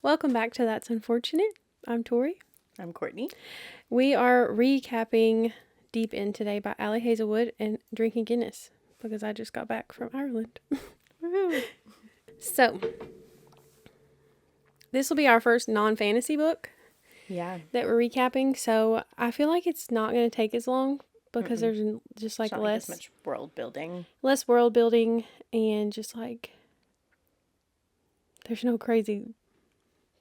Welcome back to That's Unfortunate. I'm Torrie. I'm Courtney. We are recapping Deep In today by Ali Hazelwood and drinking Guinness because I just got back from Ireland. So, this will be our first non-fantasy book Yeah. that we're recapping. So, I feel like it's not going to take as long because there's just like It's not less as much world building. Less world building and just like there's no crazy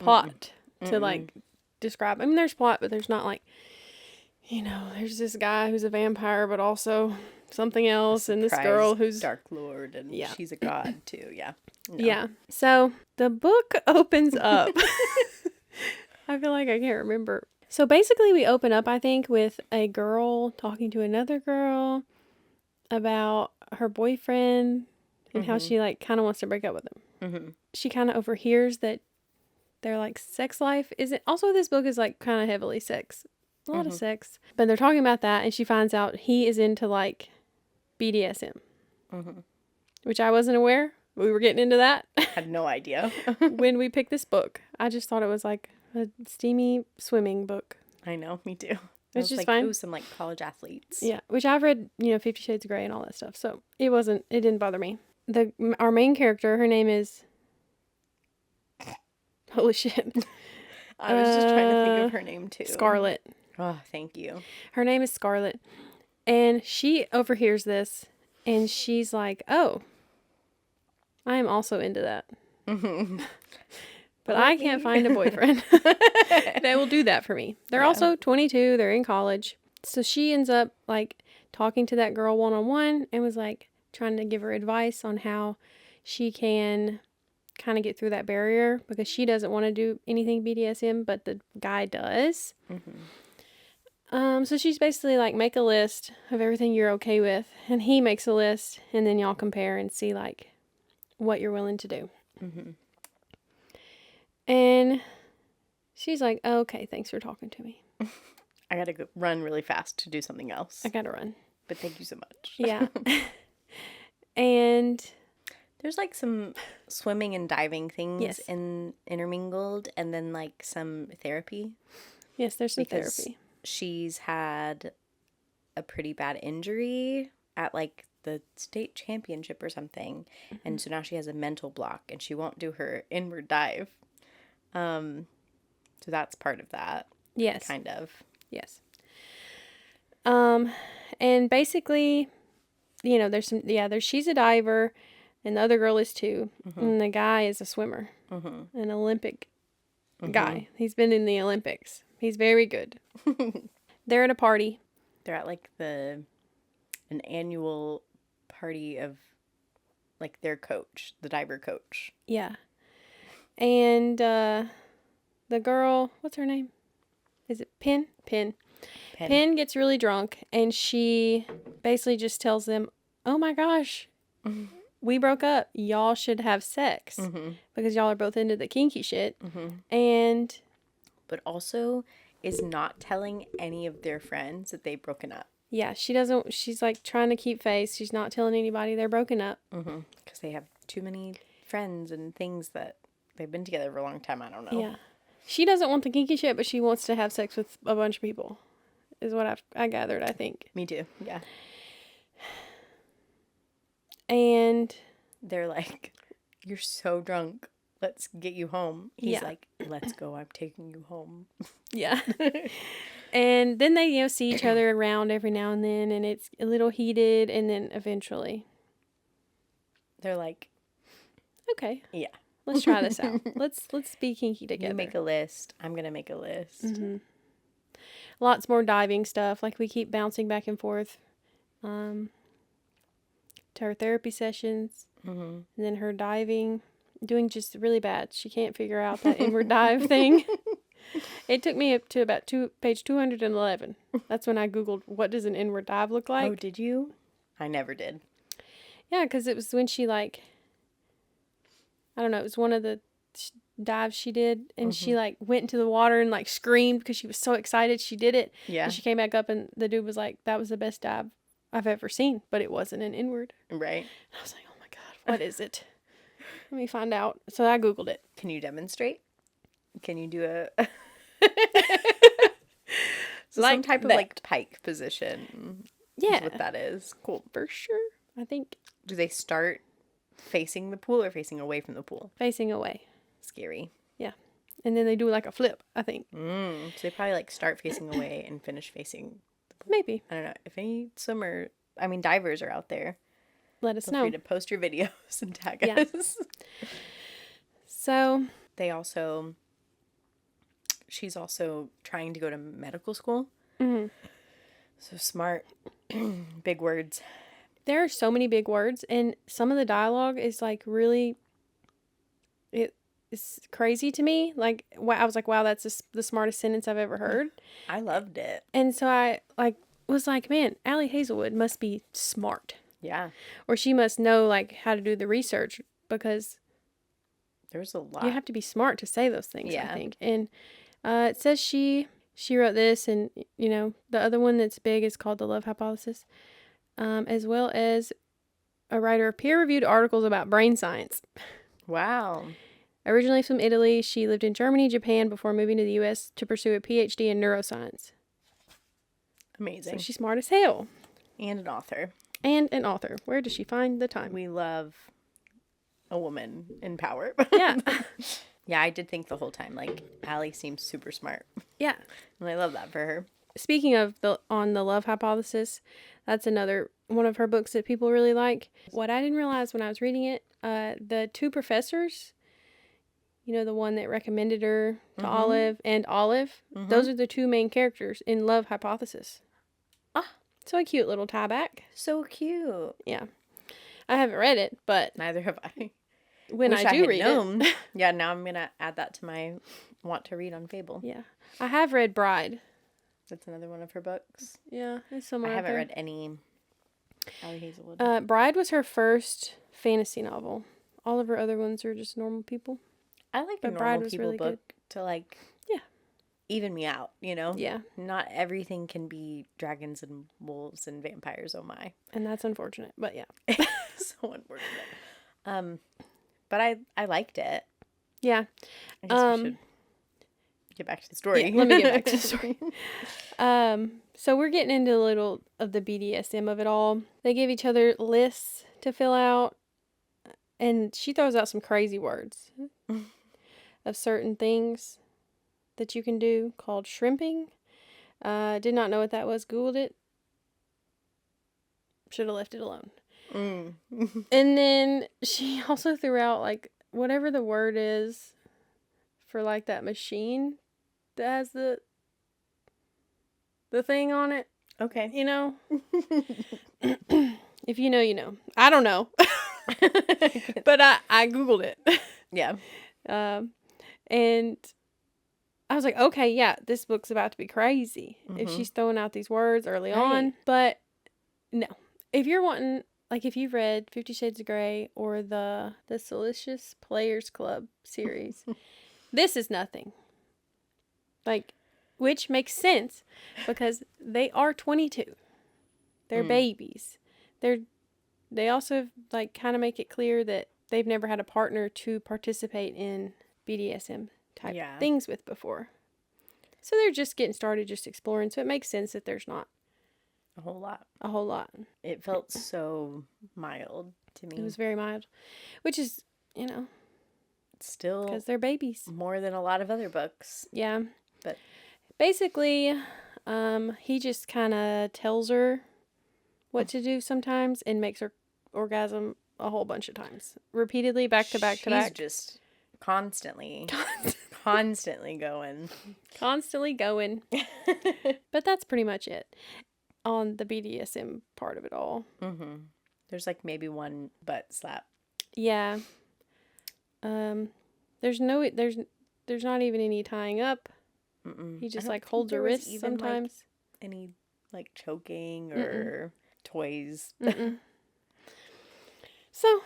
plot to like describe. I mean, there's plot, but there's not like, there's this guy who's a vampire, but also something else, and this girl who's Dark Lord, and she's a god too. Yeah. No. Yeah. So the book opens up. I feel like I can't remember. So basically, we open up, I think, with a girl talking to another girl about her boyfriend and how she like kind of wants to break up with him. She kind of overhears that their like sex life isn't. Also, this book is like kind of heavily sex, a lot of sex. But they're talking about that, and she finds out he is into like BDSM, which I wasn't aware. We were getting into that. Had no idea. When we picked this book, I just thought it was like a steamy swimming book. I know, me too. It's just like, fine. Ooh, some like college athletes. Yeah, which I've read, 50 Shades of Grey and all that stuff. So it didn't bother me. Our main character, her name is, holy shit. I was just trying to think of her name too. Scarlett. Oh, thank you. Her name is Scarlett. And she overhears this and she's like, oh, I am also into that. But I can't find a boyfriend that will do that for me. They're also 22. They're in college. So she ends up like talking to that girl one-on-one and was like trying to give her advice on how she can kind of get through that barrier because she doesn't want to do anything BDSM, but the guy does. So she's basically like, make a list of everything you're okay with, and he makes a list, and then y'all compare and see like what you're willing to do. And she's like, oh, okay, thanks for talking to me. I gotta go run really fast to do something else. I gotta run. But thank you so much. Yeah. And there's like some swimming and diving things intermingled, and then like some therapy. Yes, there's some therapy. She's had a pretty bad injury at like the state championship or something. And so now she has a mental block and she won't do her inward dive. So that's part of that. Yes. Kind of. Yes. And basically, she's a diver and the other girl is too. And the guy is a swimmer, an Olympic guy. He's been in the Olympics. He's very good. They're at a party. They're at like an annual party of like their coach, the diver coach. Yeah. And the girl, what's her name? Is it Penn? Penn gets really drunk and she basically just tells them, oh my gosh, we broke up. Y'all should have sex because y'all are both into the kinky shit. But also is not telling any of their friends that they've broken up. Yeah, she's like trying to keep face. She's not telling anybody they're broken up. Because they have too many friends and things that they've been together for a long time. I don't know. Yeah. She doesn't want the kinky shit, but she wants to have sex with a bunch of people, is what I gathered, I think. Me too, yeah. And they're like, you're so drunk. Let's get you home. He's like, let's go. I'm taking you home. Yeah. And then they, see each other around every now and then, and it's a little heated, and then eventually they're like, okay. Yeah. Let's try this out. Let's be kinky together. You make a list. I'm going to make a list. Lots more diving stuff. Like we keep bouncing back and forth to her therapy sessions. And then her diving, doing just really bad. She can't figure out that inward dive thing. It took me up to about page 211. That's when I Googled, what does an inward dive look like? Oh, did you? I never did. Yeah, because it was when she like, I don't know, it was one of the dives she did, and she like went into the water and like screamed because she was so excited she did it. Yeah. And she came back up and the dude was like, that was the best dive I've ever seen, but it wasn't an inward. Right. And I was like, oh my God, what is it? Let me find out. So I Googled it. Can you demonstrate? Can you do a so Like some type of that. like pike position? Yeah. Is what that is. Cool. For sure. I think Do they start facing the pool or facing away from the pool? facing away. Scary. Yeah. And then they do like a flip, I think. So they probably like start facing away and finish facing. Maybe. I don't know. If any divers are out there, Let us feel know. free to post your videos and tag Yeah. us. So she's also trying to go to medical school. mhm. So smart. Big words. There are so many big words, and some of the dialogue is like really, it's crazy to me. Like, I was like, wow, that's the smartest sentence I've ever heard. I loved it. And so I was like, man, Ali Hazelwood must be smart, Yeah. or she must know like how to do the research, because There's a lot. you have to be smart to say those things. Yeah. I think, and it says she wrote this, and the other one that's big is called The Love Hypothesis, as well as a writer of peer-reviewed articles about brain science. Wow. Originally from Italy, she lived in Germany, Japan before moving to the U.S. to pursue a PhD in neuroscience. Amazing. So she's smart as hell. And an author. And an author. Where does she find the time? We love a woman in power. Yeah. Yeah, I did think the whole time, like, Allie seems super smart. Yeah. And I love that for her. Speaking of the Love Hypothesis, that's another one of her books that people really like. What I didn't realize when I was reading it, the two professors, the one that recommended her to Olive and Olive, those are the two main characters in Love Hypothesis. Ah. So a cute little tie back. So cute. Yeah. I haven't read it, but Neither have I. when Wish I do had read known. it. Yeah, now I'm going to add that to my want to read on Fable. Yeah. I have read Bride. That's another one of her books. Yeah, it's somewhere I out haven't there. read any Ali Hazelwood. Bride was her first fantasy novel. All of her other ones are just normal people. I like a but normal Bride was people really book good. to like Yeah. even me out, Yeah, Not everything can be dragons and wolves and vampires, oh my. and that's unfortunate, but yeah. So unfortunate. But I liked it. Yeah. I guess we should get back to the story. Yeah, let me get back to the story. So we're getting into a little of the BDSM of it all. They give each other lists to fill out, and she throws out some crazy words of certain things that you can do called shrimping. Did not know what that was. Googled it. Should have left it alone. Mm. And then she also threw out like whatever the word is for like that machine that has the thing on it. Okay. If you know, you know. I don't know. But I Googled it. Yeah. And I was like, okay, yeah, this book's about to be crazy if she's throwing out these words early on. But no. If you're wanting, like if you've read 50 Shades of Grey or the Salacious Players Club series, this is nothing. Like, which makes sense because they are 22. They're babies. They also like kind of make it clear that they've never had a partner to participate in BDSM type things with before. So they're just getting started, just exploring. So it makes sense that there's not a whole lot. It felt so mild to me. It was very mild, which is, still because they're babies. More than a lot of other books. Yeah. But basically, he just kind of tells her what to do sometimes and makes her orgasm a whole bunch of times. Repeatedly, back to back to back. She's just constantly going. Constantly going. But that's pretty much it on the BDSM part of it all. Mm-hmm. There's like maybe one butt slap. Yeah. There's not even any tying up. Mm-mm. He just like holds her wrists sometimes. Like, any like choking or toys. So,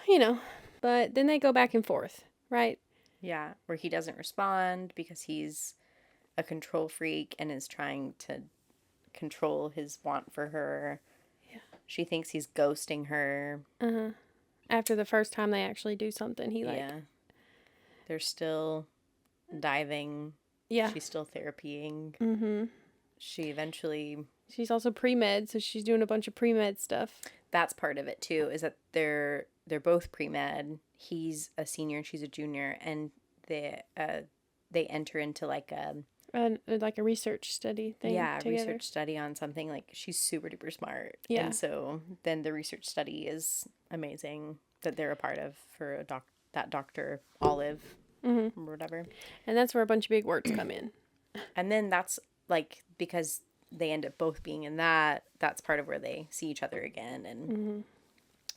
but then they go back and forth, right? Yeah, where he doesn't respond because he's a control freak and is trying to control his want for her. Yeah. She thinks he's ghosting her. After the first time they actually do something, he They're still diving. Yeah. She's still therapying. Mm-hmm. She's also pre-med, so she's doing a bunch of pre-med stuff. That's part of it too, is that they're both pre-med. He's a senior and she's a junior, and they enter into like a research study thing. Yeah, together. Research study on something. Like, she's super duper smart. Yeah. And so then the research study is amazing that they're a part of for that Dr. Olive or whatever. And that's where a bunch of big words come in. And then that's like, because they end up both being in that's part of where they see each other again and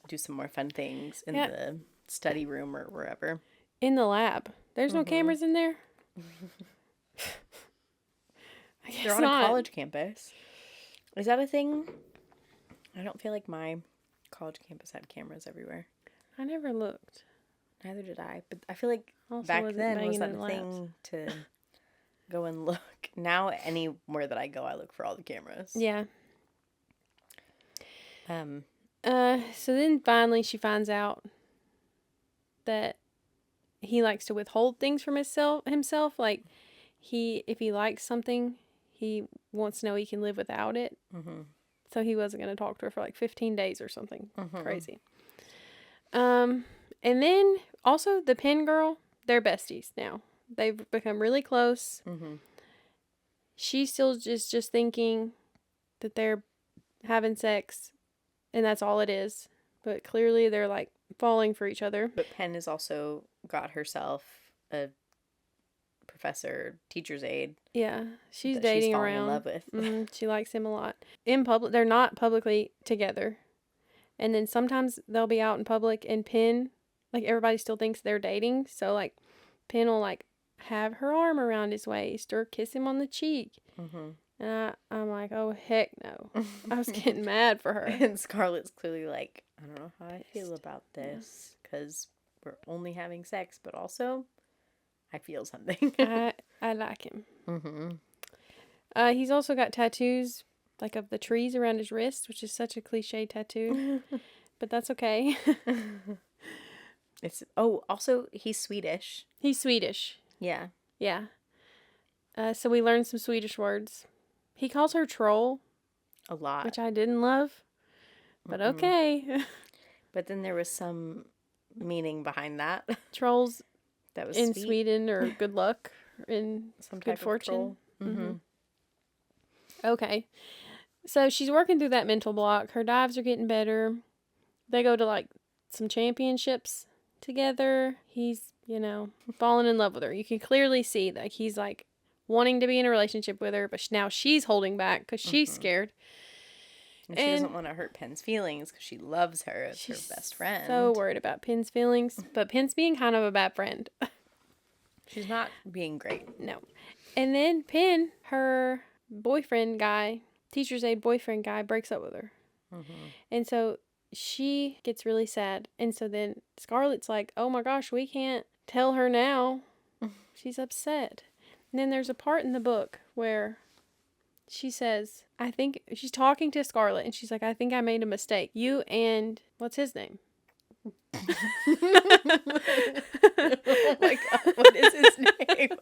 do some more fun things in the study room or wherever. In the lab. There's no cameras in there? They're on a college campus. Is that a thing? I don't feel like my college campus had cameras everywhere. I never looked. Neither did I. But I feel like also back then was that the thing to go and look. Now anywhere that I go, I look for all the cameras. Yeah. So then finally she finds out that he likes to withhold things from himself. Like, if he likes something, he wants to know he can live without it. Mm-hmm. So he wasn't going to talk to her for like 15 days or something crazy. And then also the Penn girl, they're besties now. They've become really close. Mm-hmm. She's still just thinking that they're having sex, and that's all it is. But clearly they're like falling for each other. But Penn has also got herself a professor, teacher's aide. Yeah, she's dating she's around. In love with. She likes him a lot. In public, they're not publicly together, and then sometimes they'll be out in public, and Penn, like, everybody still thinks they're dating. So like, Penn will like have her arm around his waist or kiss him on the cheek. Mm-hmm. And I'm like, oh heck no! I was getting mad for her. And Scarlett's clearly like, I don't know how I feel about this, because we're only having sex, but also I feel something. I like him. Mm-hmm. He's also got tattoos, like, of the trees around his wrist, which is such a cliche tattoo, but that's okay. Also he's Swedish. He's Swedish. Yeah. Yeah. So we learned some Swedish words. He calls her troll. A lot. Which I didn't love. But okay. But then there was some meaning behind that. Trolls that was in sweet. Sweden, or good luck, in some good fortune. Mm-hmm. Okay. So she's working through that mental block. Her dives are getting better. They go to like some championships together. He's, falling in love with her. You can clearly see that he's like wanting to be in a relationship with her, but now she's holding back because she's scared. And she doesn't want to hurt Penn's feelings because she loves her as her best friend. So worried about Penn's feelings, but Penn's being kind of a bad friend. She's not being great. No. And then Penn, her boyfriend guy, teacher's aide boyfriend guy, breaks up with her. Mm-hmm. And so she gets really sad. And so then Scarlett's like, oh my gosh, we can't tell her now. She's upset. And then there's a part in the book where she says, I think, she's talking to Scarlett, and she's like, I think I made a mistake. You and, what's his name? Oh my God, what is his name?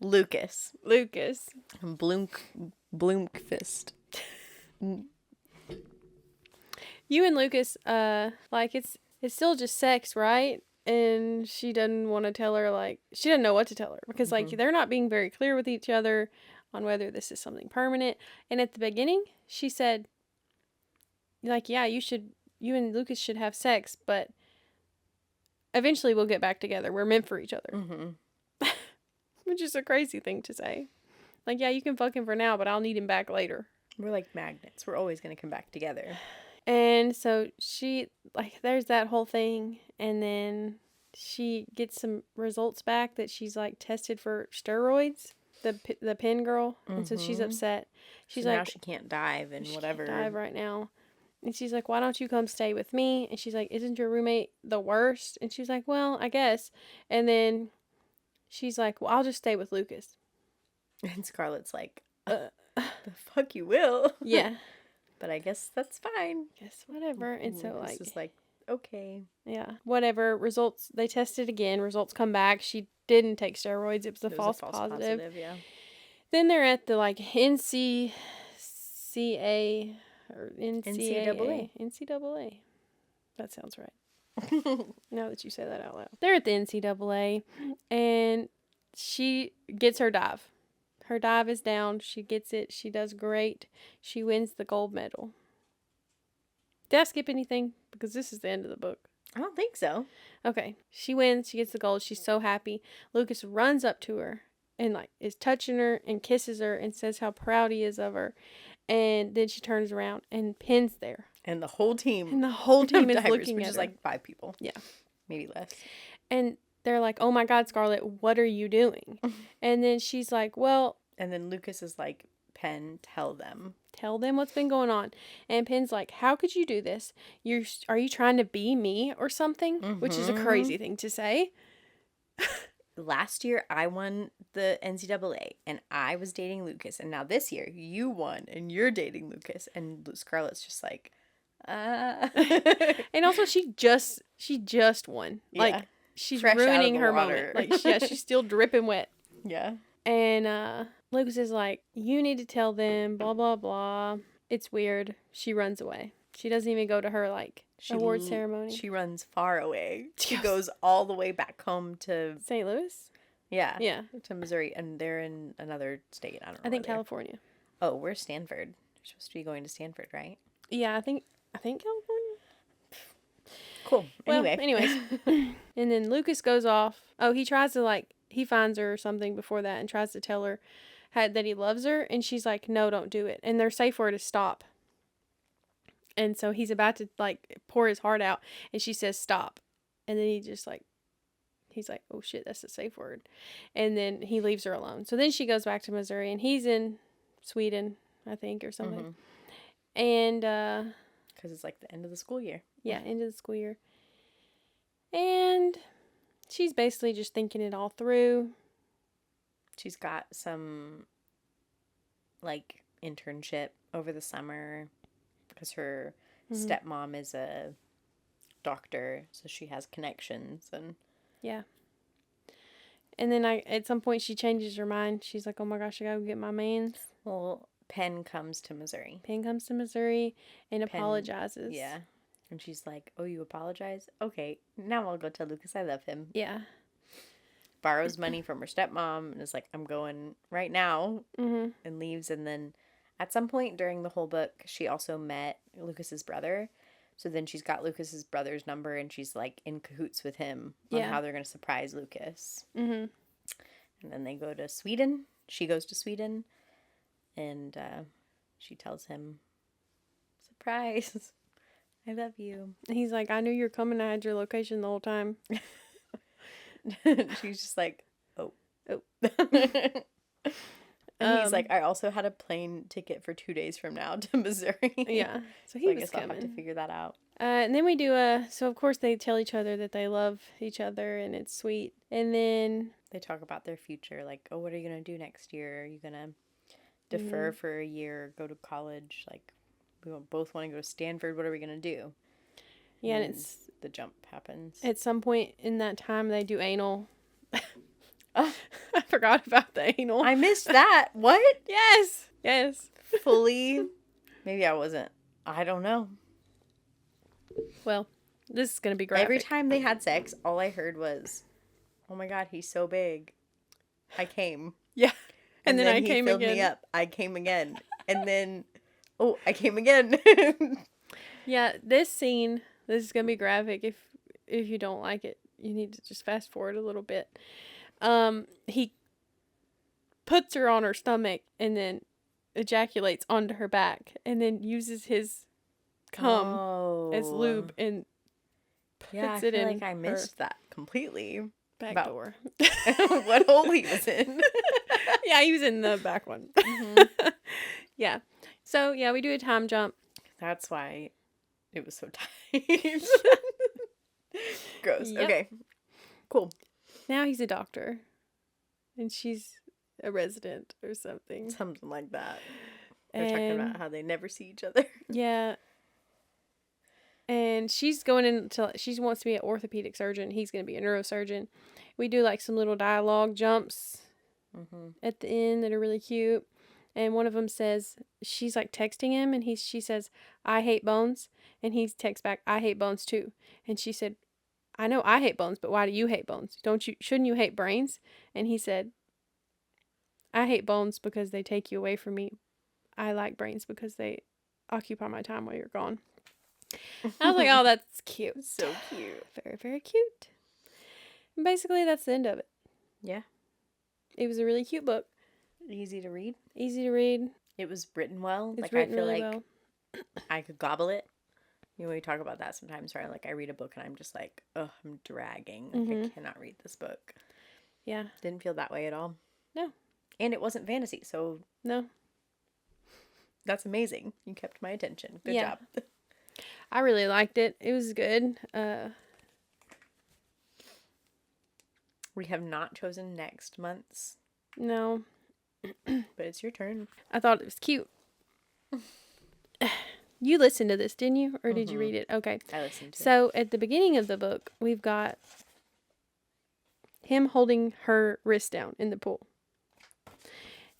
Lucas. Bloomqvist. You and Lucas, like, it's still just sex, right? And she doesn't want to tell her, like, she doesn't know what to tell her, because like, they're not being very clear with each other on whether this is something permanent. And at the beginning, she said, like, yeah, you and Lucas should have sex, but eventually we'll get back together. We're meant for each other. Mm-hmm. Which is a crazy thing to say. Like, yeah, you can fuck him for now, but I'll need him back later. We're like magnets. We're always going to come back together. And so she, like, there's that whole thing. And then she gets some results back that she's, like, tested for steroids, the Penn girl. Mm-hmm. And so she's upset. She's so like, now she can't dive and whatever. Can't dive right now. And she's like, why don't you come stay with me? And she's like, isn't your roommate the worst? And she's like, well, I guess. And then she's like, well, I'll just stay with Lucas. And Scarlett's like, the fuck you will. Yeah. But I guess that's fine. Guess whatever. And so, this is like okay. Yeah. Whatever. Results, they tested again. Results come back. She didn't take steroids. It was a false positive. Yeah. Then they're at the like NCCA or NCAA. NCAA. That sounds right. Now that you say that out loud. They're at the NCAA and she gets her dive. Her dive is down. She gets it. She does great. She wins the gold medal. Did I skip anything? Because this is the end of the book. I don't think so. Okay. She wins. She gets the gold. She's so happy. Lucas runs up to her and like is touching her and kisses her and says how proud he is of her. And then she turns around and Pen's there. And the whole team. And the whole team is divers, looking which at is her. like 5 people. Yeah. Maybe less. And they're like, oh my God, Scarlett, what are you doing? And then she's like, well. And then Lucas is like, Pen, tell them. Tell them what's been going on. And Pen's like, how could you do this? Are you trying to be me or something? Mm-hmm. Which is a crazy thing to say. Last year, I won the NCAA, and I was dating Lucas. And now this year, you won, and you're dating Lucas. And Scarlett's just like, And also, she just won. Yeah. Like, she's fresh ruining her water. Moment. Like, she's still dripping wet. Yeah. And Lucas is like, you need to tell them, blah, blah, blah. It's weird. She runs away. She doesn't even go to her, like, award ceremony. She runs far away. She goes all the way back home to... St. Louis? Yeah. Yeah. To Missouri. And they're in another state. I don't know. I think California. Oh, where's Stanford? You're supposed to be going to Stanford, right? Yeah, I think California. Cool. Well, anyways. And then Lucas goes off. Oh, he tries to, like... He finds her or something before that and tries to tell her that he loves her. And she's like, no, don't do it. And they're safe for her to stop. And so he's about to, like, pour his heart out. And she says, stop. And then he's like, oh, shit, that's a safe word. And then he leaves her alone. So then she goes back to Missouri. And he's in Sweden, I think, or something. Mm-hmm. And, because it's like the end of the school year. Yeah, end of the school year. And... she's basically just thinking it all through. She's got some, like, internship over the summer because her stepmom is a doctor, so she has connections and... Yeah. And then at some point she changes her mind. She's like, oh my gosh, I gotta go get my mans. Well, Pen comes to Missouri. And apologizes. Yeah. And she's like, oh, you apologize? Okay, now I'll go tell Lucas I love him. Yeah. Borrows money from her stepmom and is like, I'm going right now. Mm-hmm. And leaves. And then at some point during the whole book, she also met Lucas's brother. So then she's got Lucas's brother's number and she's like in cahoots with him on how they're going to surprise Lucas. Mm-hmm. And then they go to Sweden. She goes to Sweden. And she tells him, surprise. I love you. He's like, I knew you were coming. I had your location the whole time. She's just like, oh. And he's like, I also had a plane ticket for 2 days from now to Missouri. Yeah. So he was coming. I'll have to figure that out. And then we do so of course they tell each other that they love each other and it's sweet. And then they talk about their future. Like, oh, what are you going to do next year? Are you going to defer for a year, go to college? Like, we both want to go to Stanford. What are we going to do? Yeah, and the jump happens. At some point in that time, they do anal. Oh, I forgot about the anal. I missed that. What? Yes. Fully. Maybe I wasn't. I don't know. Well, this is going to be graphic. Every time they had sex, all I heard was, oh my God, he's so big. I came. Yeah. And then I came again. He filled me up. I came again. And then... oh, I came again. Yeah, this scene, this is going to be graphic. If you don't like it, you need to just fast forward a little bit. He puts her on her stomach and then ejaculates onto her back and then uses his cum as lube and puts it in. Like I missed that completely. Back door. What hole he was in. Yeah, he was in the back one. Mm-hmm. Yeah. So, yeah, we do a time jump. That's why it was so tight. Gross. Yep. Okay. Cool. Now he's a doctor. And she's a resident or something. Something like that. They're talking about how they never see each other. Yeah. And she's going into, she wants to be an orthopedic surgeon. He's going to be a neurosurgeon. We do like some little dialogue jumps at the end that are really cute. And one of them says, she's like texting him, and she says, "I hate bones." And he texts back, "I hate bones too." And she said, "I know I hate bones, but why do you hate bones? Shouldn't you hate brains?" And he said, "I hate bones because they take you away from me. I like brains because they occupy my time while you're gone." I was like, oh, that's cute. So cute. Very, very cute. And basically, that's the end of it. Yeah. It was a really cute book. Easy to read. Easy to read. It was written well. It's like, written I feel really like well. I could gobble it. You know, we talk about that sometimes, right? Like, I read a book and I'm just like, oh, I'm dragging. Like, I cannot read this book. Yeah. Didn't feel that way at all. No. And it wasn't fantasy, so. No. That's amazing. You kept my attention. Good job. I really liked it. It was good. We have not chosen next month's. No. But it's your turn. I thought it was cute. You listened to this, didn't you? Or did you read it? Okay. I listened to it. So at the beginning of the book, we've got him holding her wrist down in the pool.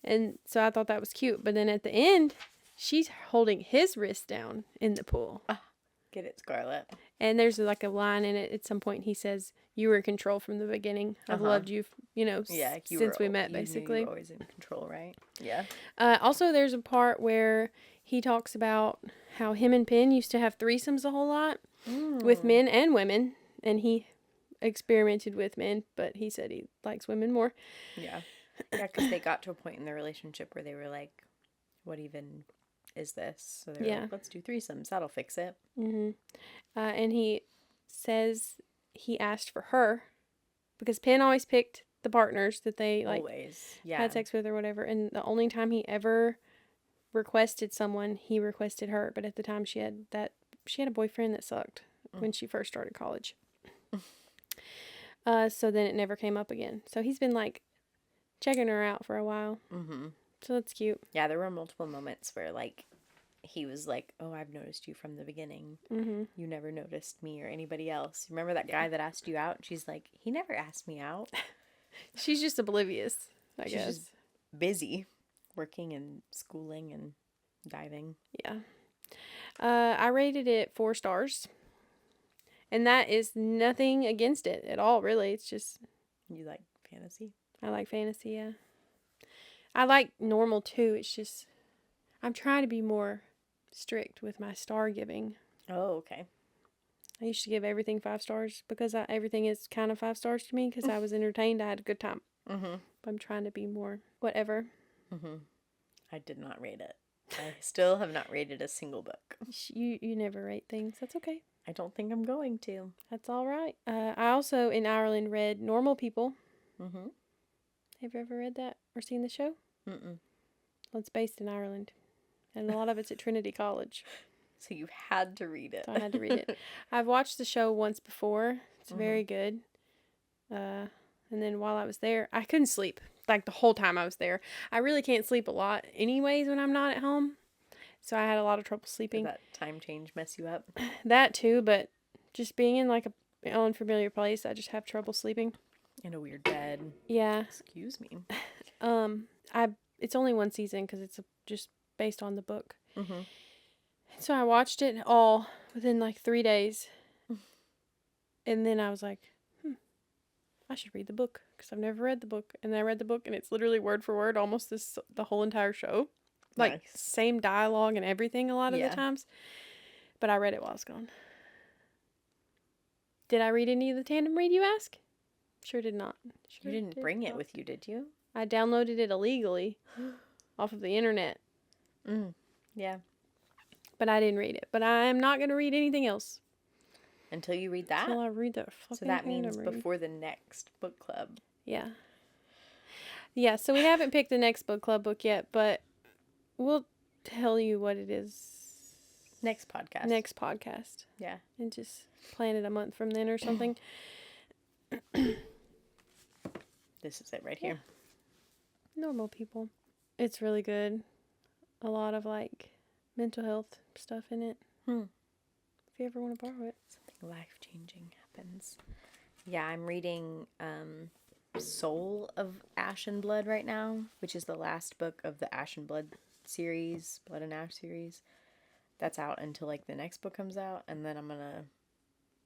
And so I thought that was cute. But then at the end, she's holding his wrist down in the pool. Get it, Scarlett. And there's like a line in it at some point. He says, "You were in control from the beginning. I've loved you, since we met, basically." You were always in control, right? Yeah. Also, there's a part where he talks about how him and Penn used to have threesomes a whole lot with men and women. And he experimented with men, but he said he likes women more. Yeah. Yeah, because they got to a point in their relationship where they were like, what even is this? So they were like, let's do threesomes. That'll fix it. And he says he asked for her because Penn always picked the partners that they had sex with or whatever. And the only time he ever requested someone, he requested her. But at the time she had a boyfriend that sucked when she first started college. So then it never came up again. So he's been like checking her out for a while. So that's cute. Yeah, there were multiple moments where like he was like, "Oh, I've noticed you from the beginning. You never noticed me or anybody else. Remember that guy that asked you out?" She's like, "He never asked me out." She's just oblivious, I guess. She's just busy working and schooling and diving. Yeah. I rated it 4 stars. And that is nothing against it at all, really. It's just... You like fantasy? I like fantasy, yeah. I like normal, too. It's just... I'm trying to be more strict with my star giving. Oh, okay. I used to give everything 5 stars because everything is kind of 5 stars to me because I was entertained. I had a good time. But I'm trying to be more whatever. I did not rate it. I still have not rated a single book. You never rate things. That's okay. I don't think I'm going to. That's all right. I also, in Ireland, read Normal People. Have you ever read that or seen the show? Well, it's based in Ireland. And a lot of it's at Trinity College. So you had to read it. So I had to read it. I've watched the show once before. It's very good. And then while I was there, I couldn't sleep. Like the whole time I was there. I really can't sleep a lot anyways when I'm not at home. So I had a lot of trouble sleeping. Did that time change mess you up? That too, but just being in like an unfamiliar place, I just have trouble sleeping. In a weird bed. Yeah. Excuse me. It's only 1 season because it's just based on the book. So I watched it all within like 3 days. And then I was like, I should read the book because I've never read the book. And then I read the book and it's literally word for word almost the whole entire show. Like same dialogue and everything a lot of the times. But I read it while I was gone. Did I read any of the tandem read, you ask? Sure did not. You didn't bring it with you, did you? I downloaded it illegally off of the internet. Yeah. But I didn't read it. But I am not going to read anything else. Until you read that? Until I read that fucking So that means read. before the next book club. Yeah. Yeah, so we haven't picked the next book club book yet, but we'll tell you what it is. Next podcast. Next podcast. Yeah. And just plan it a month from then or something. This is it right here. Normal People. It's really good. A lot of like mental health stuff in it. if you ever want to borrow it. Something life-changing happens. Yeah, I'm reading Soul of Ash and Blood right now, which is the last book of the Ash and Blood series, Blood and Ash series. That's out until like the next book comes out, and then I'm gonna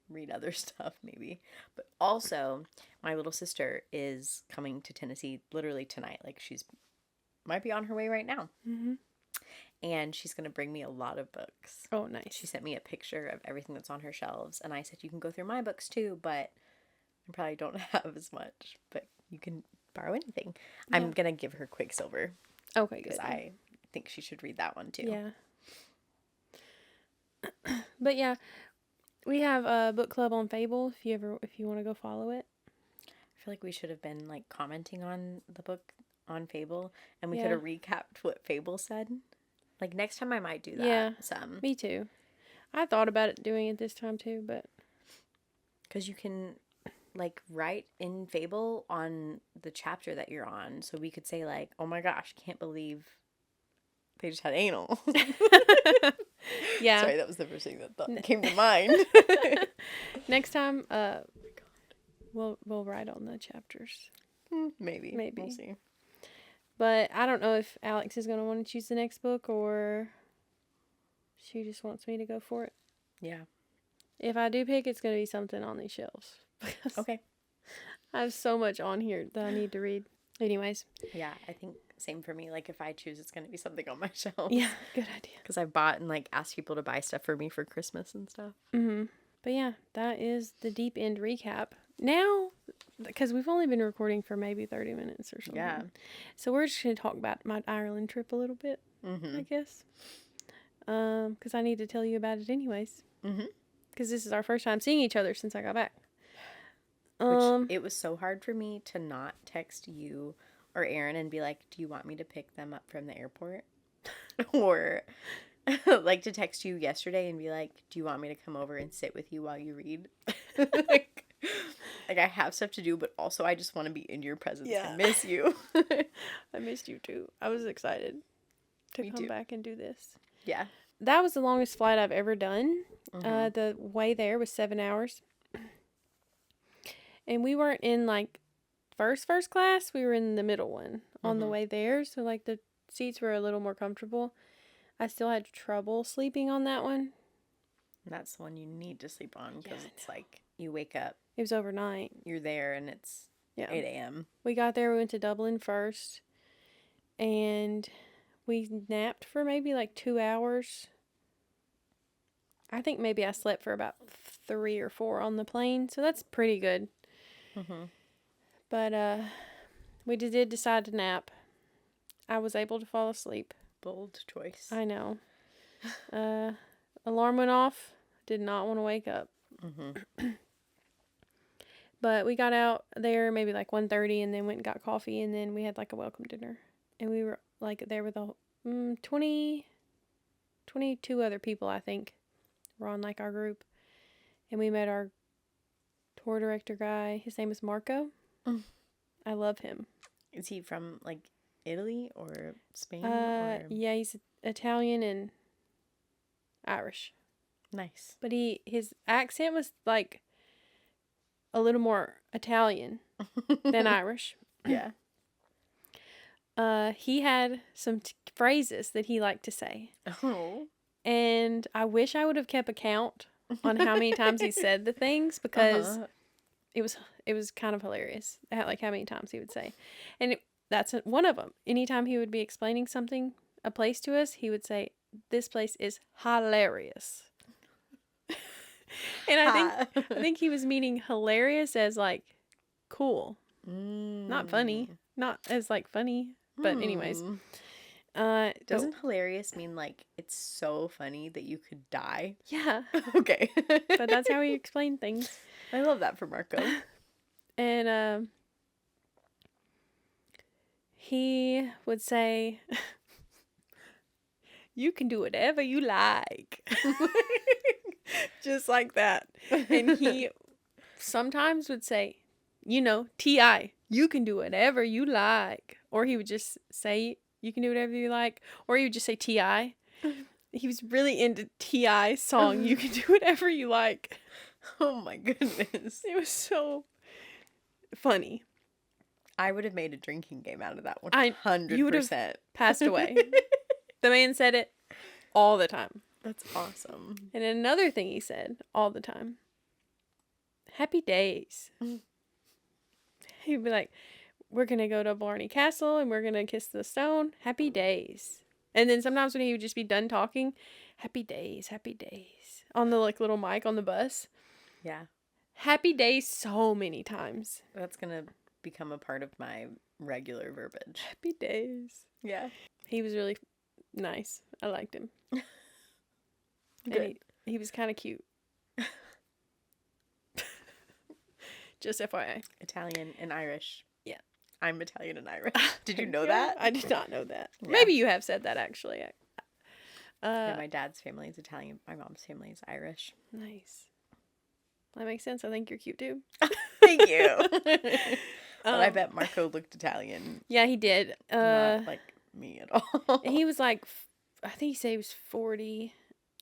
read other stuff maybe. But also, my little sister is coming to Tennessee literally tonight. Like she's might be on her way right now. Mm-hmm. And she's gonna bring me a lot of books. Oh, nice. She sent me a picture of everything that's on her shelves, and I said you can go through my books too, but I probably don't have as much. But you can borrow anything. Yeah. I'm gonna give her Quicksilver. Okay, good. Because I think she should read that one too. Yeah. But yeah, we have a book club on Fable if you want to go follow it. I feel like we should have been like commenting on the book on Fable, and we could have recapped what Fable said. Like next time I might do that. Yeah, me too. I thought about doing it this time too, but because you can like write in Fable on the chapter that you're on, so we could say like, oh my gosh, can't believe they just had anal. Yeah. Sorry, that was the first thing that came to mind. Next time, we'll write on the chapters. Maybe. We'll see. But I don't know if Alex is going to want to choose the next book or she just wants me to go for it. Yeah. If I do pick, it's going to be something on these shelves. Okay. I have so much on here that I need to read. Anyways. Yeah, I think same for me. Like if I choose, it's going to be something on my shelf. Yeah, good idea. Because I bought and like asked people to buy stuff for me for Christmas and stuff. Mm-hmm. But yeah, that is the deep end recap. Now, because we've only been recording for maybe 30 minutes or something. Yeah. So we're just going to talk about my Ireland trip a little bit, I guess. Because I need to tell you about it anyways. Because this is our first time seeing each other since I got back. Which it was so hard for me to not text you or Aaron and be like, do you want me to pick them up from the airport? Or like to text you yesterday and be like, do you want me to come over and sit with you while you read? like I have stuff to do, but also I just want to be in your presence. Yeah. I miss you. I missed you too. I was excited to come back and do this. Yeah. That was the longest flight I've ever done. The way there was 7 hours. And we weren't in like first class. We were in the middle one on the way there. So like the seats were a little more comfortable. I still had trouble sleeping on that one. That's the one you need to sleep on because it's like you wake up. It was overnight. You're there and it's 8 a.m. We got there. We went to Dublin first. And we napped for maybe like 2 hours. I think maybe I slept for about 3 or 4 on the plane. So that's pretty good. But we did decide to nap. I was able to fall asleep. Bold choice. I know. Alarm went off. Did not want to wake up. But we got out there maybe like 1:30 and then went and got coffee and then we had like a welcome dinner. And we were like there with 22 other people, I think, were on like our group. And we met our tour director guy. His name is Marco. I love him. Is he from like Italy or Spain? Yeah, he's Italian and Irish. Nice. But his accent was like a little more Italian than Irish. Yeah. He had some phrases that he liked to say. Oh. And I wish I would have kept a count on how many times he said the things because it was kind of hilarious. Like how many times he would say. And that's one of them. Anytime he would be explaining something, a place to us, he would say, "This place is hilarious." And I think he was meaning hilarious as like cool, not funny, not as like funny. But anyways, doesn't hilarious mean like it's so funny that you could die? Yeah. Okay. But that's how he explained things. I love that for Marco. And he would say, "You can do whatever you like." Just like that. And he sometimes would say, T.I., you can do whatever you like. Or he would just say, "You can do whatever you like." Or he would just say T.I. he was really into T.I.'s song, You Can Do Whatever You Like. Oh my goodness. It was so funny. I would have made a drinking game out of that 100%. You would have 100%. passed away. The man said it all the time. That's awesome. And another thing he said all the time. Happy days. He'd be like, we're going to go to Blarney Castle and we're going to kiss the stone. Happy days. And then sometimes when he would just be done talking, happy days, on the like little mic on the bus. Yeah. Happy days so many times. That's going to become a part of my regular verbiage. Happy days. Yeah. He was really nice. I liked him. Good. And he was kind of cute. Just FYI. Italian and Irish. Yeah. I'm Italian and Irish. Did you know Yeah, that? I did not know that. Yeah. Maybe you have said that actually. Yeah, my dad's family is Italian. My mom's family is Irish. Nice. That makes sense. I think you're cute too. Thank you. But I bet Marco looked Italian. Yeah, he did. Not like me at all. He was like, I think he said he was 40.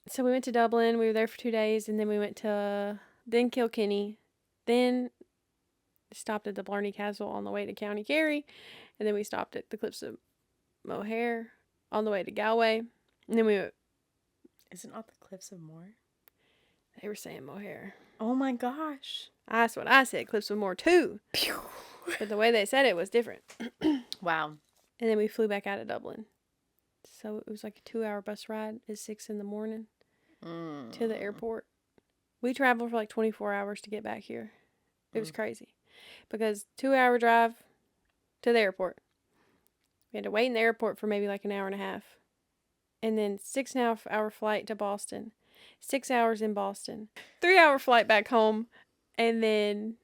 So we went to Dublin. We were there for 2 days, and then we went to then Kilkenny, then stopped at the Blarney Castle on the way to County Kerry, and then we stopped at the Cliffs of Moher on the way to Galway, and then we went. Isn't it the Cliffs of Moher? They were saying Moher. Oh my gosh. That's what I said. Cliffs of Moher too. But the way they said it was different. Wow. And then we flew back out of Dublin. So it was like a 2-hour bus ride at 6 a.m. to the airport. We traveled for like 24 hours to get back here. It was crazy. Because 2-hour drive to the airport. We had to wait in the airport for maybe like an hour and a half. And then 6.5-hour flight to Boston. 6 hours in Boston. 3-hour flight back home. And then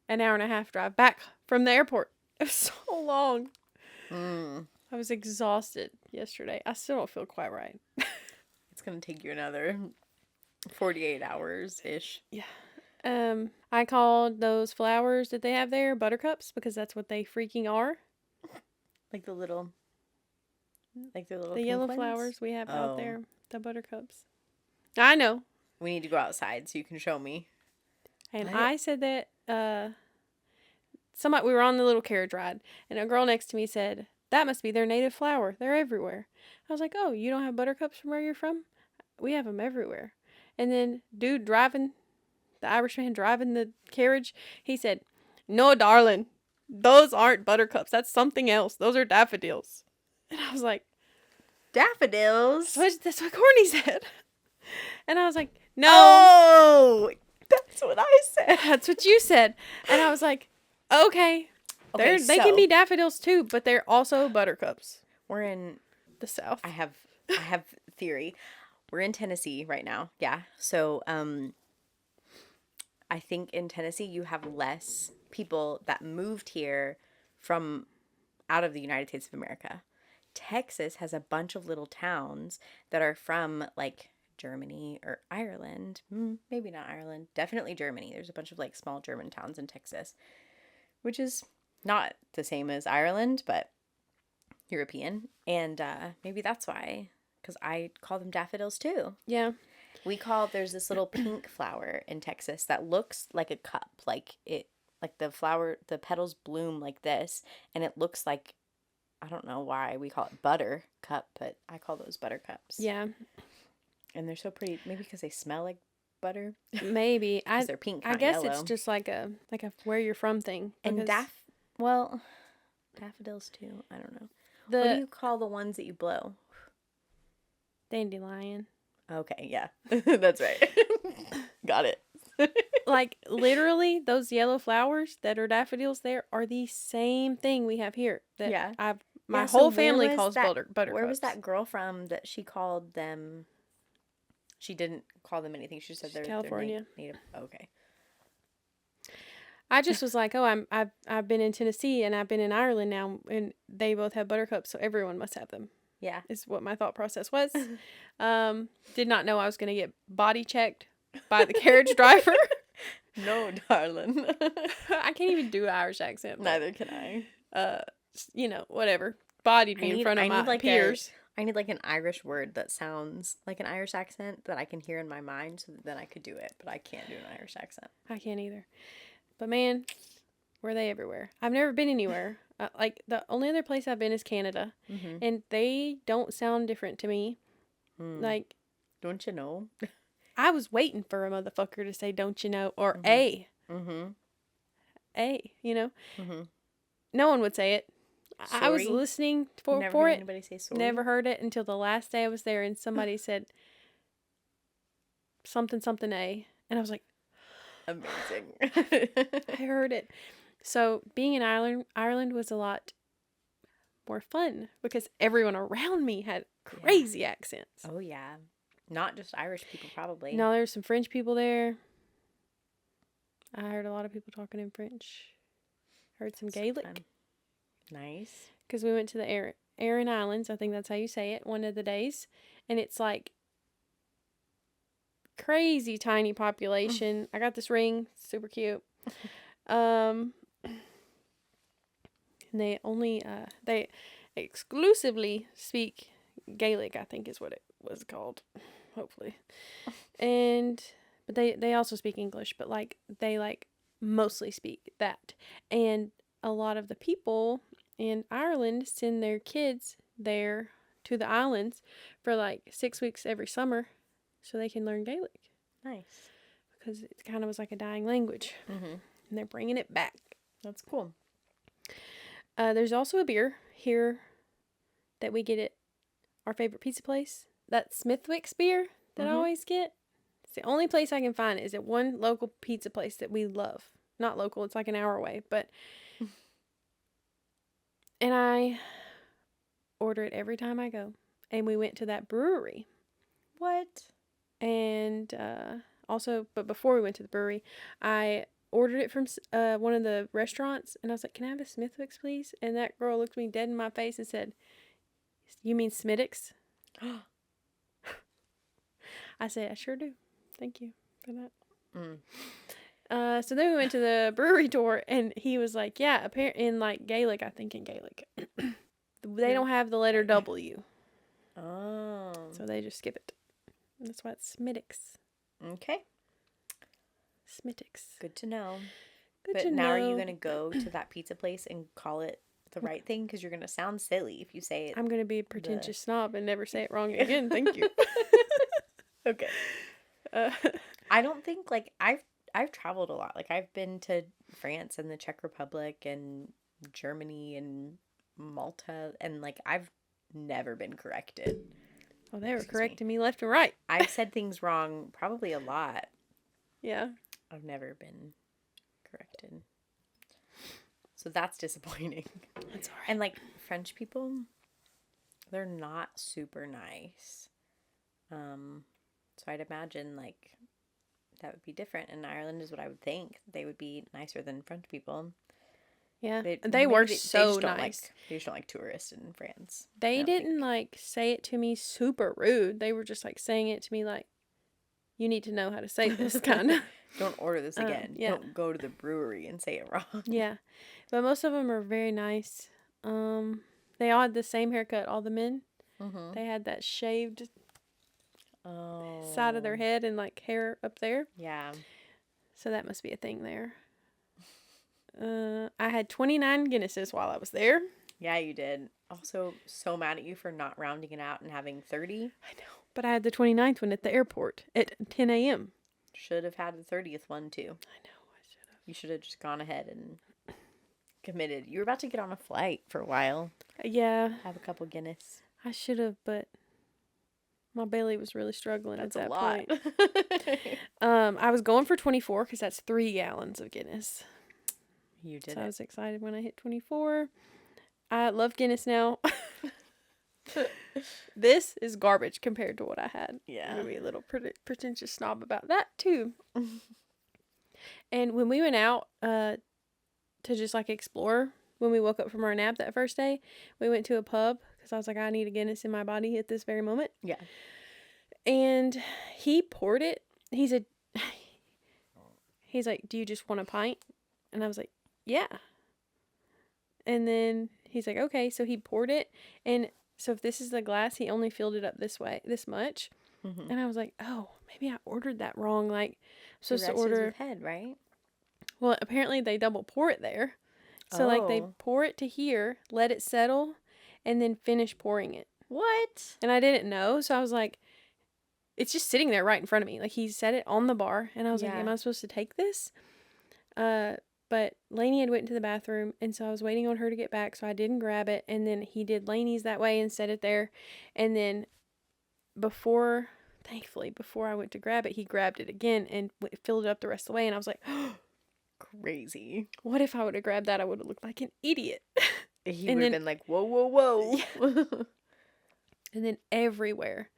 an hour and a half drive back from the airport. It was so long. I was exhausted yesterday. I still don't feel quite right. It's going to take you another 48 hours-ish. Yeah. I called those flowers that they have there buttercups because that's what they freaking are. Like the little The yellow ones? flowers we have out there. The buttercups. I know. We need to go outside so you can show me. And I said that, we were on the little carriage ride, and a girl next to me said, that must be their native flower. They're everywhere. I was like, oh, you don't have buttercups from where you're from? We have them everywhere. And then the Irishman driving the carriage, he said, no, darling, those aren't buttercups. That's something else. Those are daffodils. And I was like, daffodils? That's what Courtney said. And I was like, no. Oh, that's what I said. That's what you said. And I was like, okay. They can be daffodils too, but they're also buttercups. We're in the South. I have theory. We're in Tennessee right now. Yeah. So I think in Tennessee you have less people that moved here from out of the United States of America. Texas has a bunch of little towns that are from like Germany or Ireland. Maybe not Ireland. Definitely Germany. There's a bunch of like small German towns in Texas, which is not the same as Ireland, but European. And maybe that's why, because I call them daffodils too. Yeah. There's this little pink flower in Texas that looks like a cup. Like the petals bloom like this, and it looks like, I don't know why we call it butter cup, but I call those buttercups. Yeah. And they're so pretty, maybe because they smell like butter. Maybe. They're pink, I guess yellow. it's just like a where you're from thing. And daffodils too. I don't know. What do you call the ones that you blow? Dandelion. Okay, yeah. That's right. Got it. Like, literally, those yellow flowers that are daffodils there are the same thing we have here. My whole family calls buttercups. Where was that girl from that she called them? She didn't call them anything. She said they're California. Native. Okay. I just was like, I've been in Tennessee and I've been in Ireland now, and they both have buttercups, so everyone must have them. Yeah. Is what my thought process was. Did not know I was going to get body checked by the carriage driver. No, darling. I can't even do an Irish accent. Neither can I. Whatever. Bodied me in front of my peers. I need like an Irish word that sounds like an Irish accent that I can hear in my mind so that then I could do it, but I can't do an Irish accent. I can't either. But man, were they everywhere. I've never been anywhere. Like, the only other place I've been is Canada. Mm-hmm. And they don't sound different to me. Like, don't you know? I was waiting for a motherfucker to say, don't you know? Or Mm-hmm. A. Mm-hmm. A, you know? Mm-hmm. No one would say it. I was Sorry? listening Never for heard it. anybody say sorry? Never heard it until the last day I was there, and somebody said something something A, and I was like, Amazing. I heard it. So being in Ireland was a lot more fun because everyone around me had crazy accents. Oh, yeah. Not just Irish people, probably. No, there's some French people there. I heard a lot of people talking in French. Heard some Gaelic. Fun. Nice. Because we went to the Aran Islands, I think that's how you say it, one of the days. And it's like crazy tiny population. I got this ring, super cute. And they only, they exclusively speak Gaelic, I think is what it was called, hopefully. But they also speak English, but like, they like mostly speak that. And a lot of the people in Ireland send their kids there to the islands for like 6 weeks every summer so they can learn Gaelic. Nice. Because it kind of was like a dying language. Mm-hmm. And they're bringing it back. That's cool. There's also a beer here that we get at our favorite pizza place. That Smithwick's beer that I always get. It's the only place I can find it is at one local pizza place that we love. Not local, it's like an hour away. But and I order it every time I go. And we went to that brewery. What? And but before we went to the brewery, I ordered it from one of the restaurants. And I was like, can I have a Smithwick's, please? And that girl looked me dead in my face and said, you mean Smittix? I said, I sure do. Thank you for that. So then we went to the brewery tour, and he was like, yeah, in like Gaelic, I think in Gaelic, they don't have the letter W. Oh. So they just skip it. And that's why it's Smittix. Okay. Smittix. Good to know. Good but to now know. Are you going to go to that pizza place and call it the right thing? Because you're going to sound silly if you say it. I'm going to be a pretentious snob and never say it wrong again. Thank you. Okay. I don't think, like, I've traveled a lot. Like, I've been to France and the Czech Republic and Germany and Malta, and like, I've never been corrected. Oh, they were correcting me left and right. I've said things wrong probably a lot. Yeah. I've never been corrected. So that's disappointing. That's all right. And like, French people, they're not super nice. So I'd imagine like that would be different in Ireland is what I would think. They would be nicer than French people. Yeah, they were so nice. They just don't like tourists in France. They didn't like say it to me super rude. They were just like saying it to me like, you need to know how to say this, kind of. Don't order this again. Yeah. Don't go to the brewery and say it wrong. Yeah, but most of them are very nice. They all had the same haircut, all the men. Mm-hmm. They had that shaved side of their head and like hair up there. Yeah. So that must be a thing there. I had 29 Guinnesses while I was there. Yeah, you did. Also, so mad at you for not rounding it out and having 30. I know. But I had the 29th one at the airport at 10 a.m. Should have had the 30th one, too. I know. I should have. You should have just gone ahead and committed. You were about to get on a flight for a while. Yeah. Have a couple Guinness. I should have, but my belly was really struggling at that point. I was going for 24 because that's 3 gallons of Guinness. You did. So I was excited when I hit 24. I love Guinness now. This is garbage compared to what I had. Yeah. I'm going to be a little pretentious snob about that too. And when we went out to just like explore, when we woke up from our nap that first day, we went to a pub because I was like, I need a Guinness in my body at this very moment. Yeah. And he poured it. He's like, do you just want a pint? And I was like, yeah. And then he's like, okay. So he poured it. And so if this is the glass, he only filled it up this much. Mm-hmm. And I was like, oh, maybe I ordered that wrong. Like, I'm The supposed to rest is order. with head, right? Well, apparently they double pour it there. So, like, they pour it to here, let it settle, and then finish pouring it. What? And I didn't know. So I was like, it's just sitting there right in front of me. Like, he set it on the bar. And I was like, am I supposed to take this? But Lainey had went to the bathroom. And so I was waiting on her to get back. So I didn't grab it. And then he did Lainey's that way and set it there. And then thankfully, before I went to grab it, he grabbed it again and filled it up the rest of the way. And I was like, crazy. What if I would have grabbed that? I would have looked like an idiot. He would have been like, whoa, whoa, whoa. Yeah. And then everywhere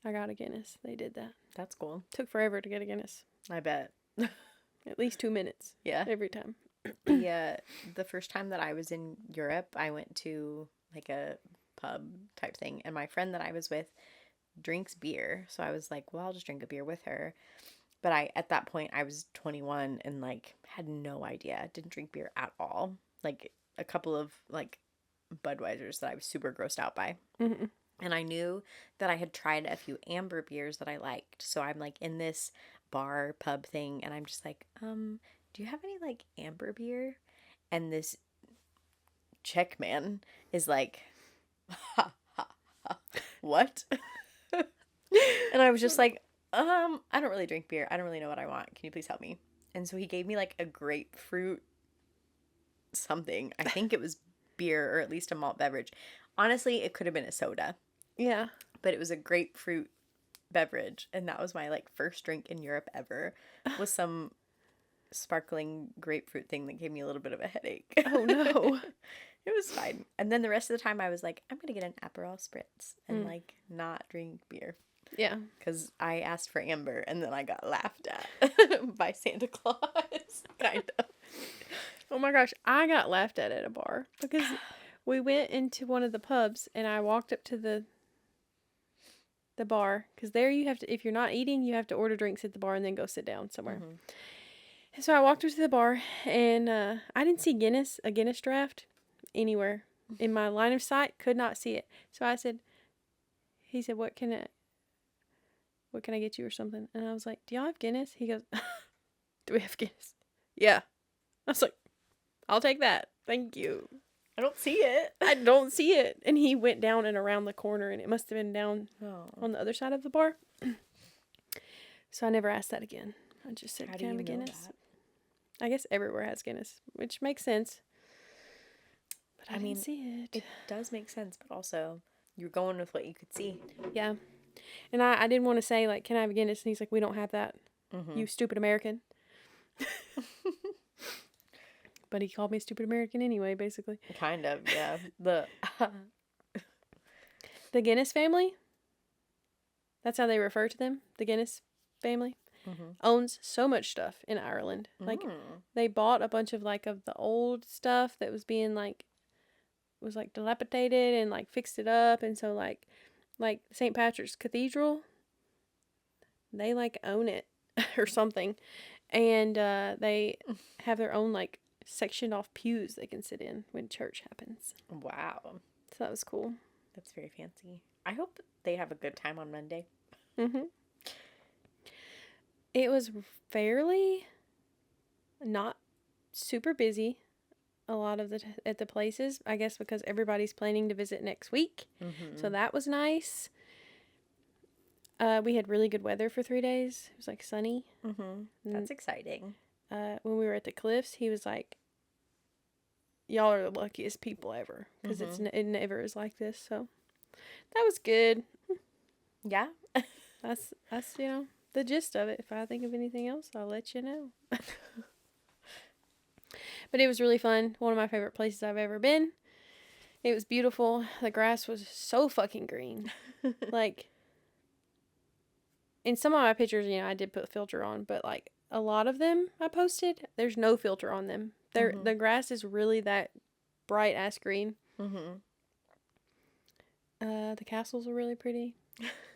I got a Guinness. They did that. That's cool. Took forever to get a Guinness. I bet. At least 2 minutes. Yeah. Every time. The first time that I was in Europe, I went to like a pub type thing. And my friend that I was with drinks beer. So I was like, well, I'll just drink a beer with her. But at that point, I was 21 and like had no idea. Didn't drink beer at all. Like a couple of like Budweisers that I was super grossed out by. Mm-hmm. And I knew that I had tried a few amber beers that I liked. So I'm like in this bar pub thing and I'm just like, do you have any like amber beer? And this Czech man is like, ha, ha, ha. What? And I was just like, I don't really drink beer. I don't really know what I want. Can you please help me? And so he gave me like a grapefruit something. I think it was beer or at least a malt beverage. Honestly, it could have been a soda. Yeah. But it was a grapefruit beverage. And that was my like first drink in Europe ever. Was some sparkling grapefruit thing that gave me a little bit of a headache. Oh no. It was fine. And then the rest of the time I was like, I'm going to get an Aperol Spritz and like not drink beer. Yeah. Because I asked for amber and then I got laughed at by Santa Claus. Kind of. Oh my gosh. I got laughed at a bar because we went into one of the pubs and I walked up to the bar. Because there you have to, if you're not eating, you have to order drinks at the bar and then go sit down somewhere. Mm-hmm. And so I walked up to the bar and I didn't see a Guinness draft anywhere in my line of sight. Could not see it. So he said, what can I get you or something? And I was like, do y'all have Guinness? He goes, do we have Guinness? Yeah. I was like, I'll take that. Thank you. I don't see it. I don't see it. And he went down and around the corner and it must have been down on the other side of the bar. So I never asked that again. I just said, can I have a Guinness? I guess everywhere has Guinness, which makes sense. But I didn't see it. It does make sense, but also you're going with what you could see. Yeah. And I didn't want to say, like, can I have a Guinness? And he's like, we don't have that. Mm-hmm. You stupid American. But he called me stupid American anyway, basically. Kind of, yeah. The Guinness family, that's how they refer to them. The Guinness family owns so much stuff in Ireland. Like, they bought a bunch of, like, of the old stuff that was being, like, was, like, dilapidated and, like, fixed it up. And so, like St. Patrick's Cathedral, they, like, own it or something. And they have their own, like, sectioned off pews they can sit in when church happens. Wow. So that was cool. That's very fancy. I hope they have a good time on Monday. Mm-hmm. It was fairly not super busy a lot of at the places, I guess because everybody's planning to visit next week. Mm-hmm. So that was nice. We had really good weather for 3 days. It was like sunny. Mm-hmm. That's exciting. When we were at the cliffs, he was like, y'all are the luckiest people ever. Because it never is like this. So that was good. Yeah. That's the gist of it. If I think of anything else, I'll let you know. But it was really fun. One of my favorite places I've ever been. It was beautiful. The grass was so fucking green. Like, in some of my pictures, I did put a filter on, but like a lot of them I posted, there's no filter on them. The grass is really that bright ass green. Mm-hmm. The castles are really pretty.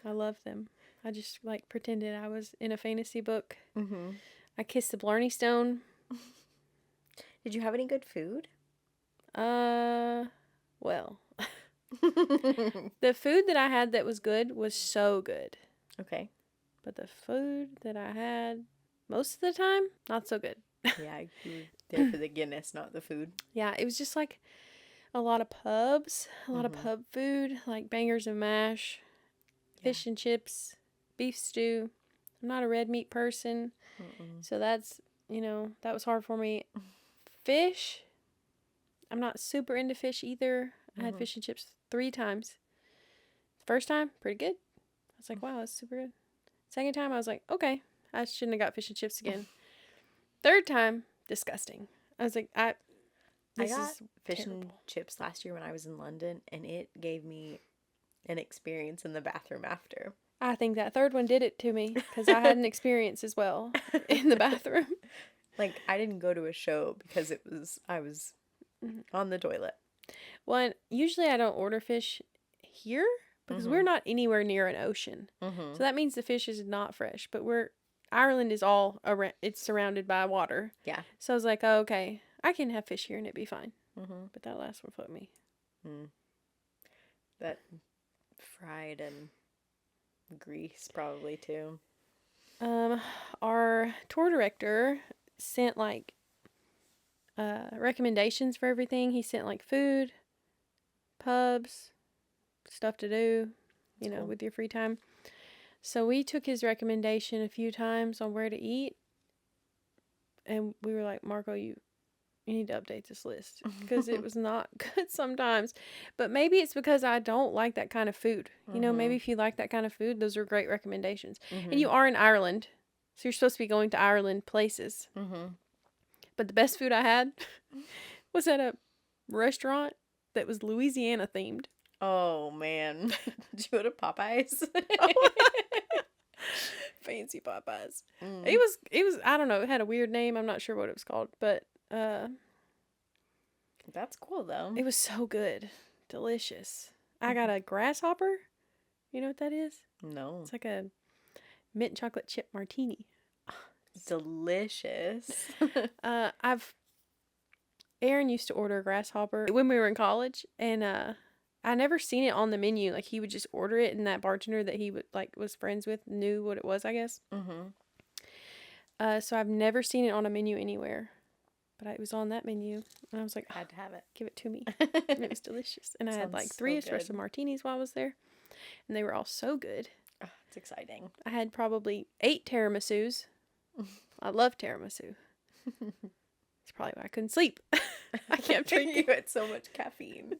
I love them. I just like pretended I was in a fantasy book. Mm-hmm. I kissed the Blarney Stone. Did you have any good food? Well, The food that I had that was good was so good. Okay. But the food that I had most of the time, not so good. Yeah, you were there for the Guinness, not the food. Yeah, it was just like a lot of pubs, a lot of Mhm. pub food, like bangers and mash, fish and chips, beef stew. I'm not a red meat person, Mm-mm. so that's, that was hard for me. Fish, I'm not super into fish either. I had fish and chips 3 times. First time, pretty good. I was like, wow, that's super good. Second time, I was like, okay, I shouldn't have got fish and chips again. Third time, disgusting. I was like, I this got is fish terrible. and chips last year when I was in London, and it gave me an experience in the bathroom after. I think that third one did it to me because I had an experience as well in the bathroom. Like, I didn't go to a show because I was on the toilet. Well, and usually I don't order fish here because we're not anywhere near an ocean. Mm-hmm. So that means the fish is not fresh, but Ireland is all around, it's surrounded by water. Yeah. So I was like, oh, okay, I can have fish here and it'd be fine. Mm-hmm. But that last one fucked me. That fried and grease probably too. Our tour director sent like recommendations for everything. He sent like food, pubs, stuff to do, Cool. with your free time. So we took his recommendation a few times on where to eat. And we were like, Marco, you need to update this list because it was not good sometimes. But maybe it's because I don't like that kind of food. Maybe if you like that kind of food, those are great recommendations. And you are in Ireland, so you're supposed to be going to Ireland places. But the best food I had was at a restaurant that was Louisiana themed. Oh man, did you go to Popeyes? Fancy Popeyes. It was I don't know, it had a weird name. I'm not sure what it was called, but That's cool though. it was so good. Delicious. I got a grasshopper. You know what that is? No. It's like a mint chocolate chip martini. Delicious. Aaron used to order a grasshopper when we were in college, and I never seen it on the menu. Like, he would just order it, and that bartender that he was friends with knew what it was, I guess. So I've never seen it on a menu anywhere, but it was on that menu, and I was like, I had to have it. Give it to me. And it was delicious. And I had like 3 espresso martinis while I was there, and they were all so good. Oh, it's exciting. I had probably 8 tiramisus. I love tiramisu. It's probably why I couldn't sleep. I kept drinking. You had so much caffeine.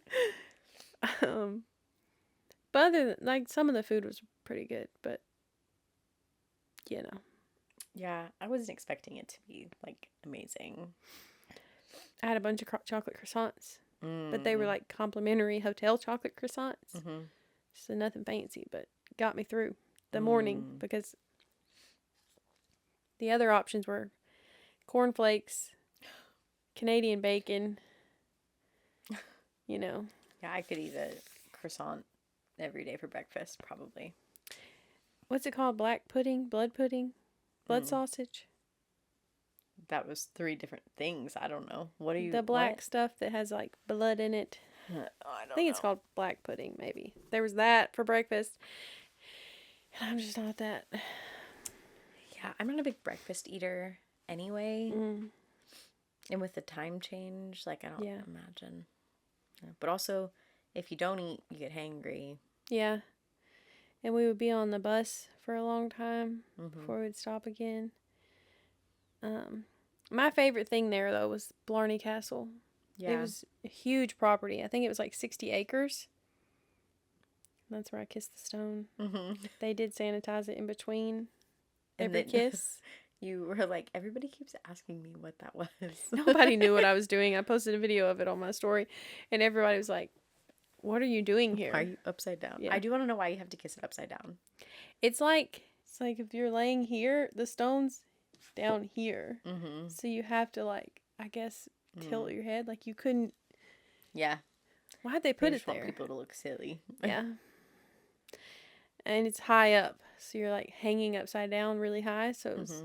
But other than, some of the food was pretty good, but Yeah, I wasn't expecting it to be amazing. I had a bunch of chocolate croissants, but they were like complimentary hotel chocolate croissants. So nothing fancy, but got me through the morning because the other options were cornflakes, Canadian bacon, Yeah, I could eat a croissant every day for breakfast, probably. What's it called? Black pudding? Blood pudding? Blood sausage? That was 3 different things. I don't know. What are you... The black stuff that has like blood in it. I think it's called black pudding, maybe. There was that for breakfast. And I'm just not that. Yeah, I'm not a big breakfast eater anyway. And with the time change, I don't imagine. Yeah. But also, if you don't eat, you get hangry. Yeah. And we would be on the bus for a long time before we would stop again. My favorite thing there, though, was Blarney Castle. Yeah. It was a huge property. I think it was like 60 acres. That's where I kissed the stone. They did sanitize it in between every kiss. You were like, everybody keeps asking me what that was. Nobody knew what I was doing. I posted a video of it on my story, and everybody was like, what are you doing here? Are you upside down? Yeah. I do want to know why you have to kiss it upside down. It's like if you're laying here, the stone's down here. So you have to I guess tilt your head. You couldn't. Yeah. Why'd they put it there? Want people to look silly. Yeah. And it's high up, so you're hanging upside down really high, so it was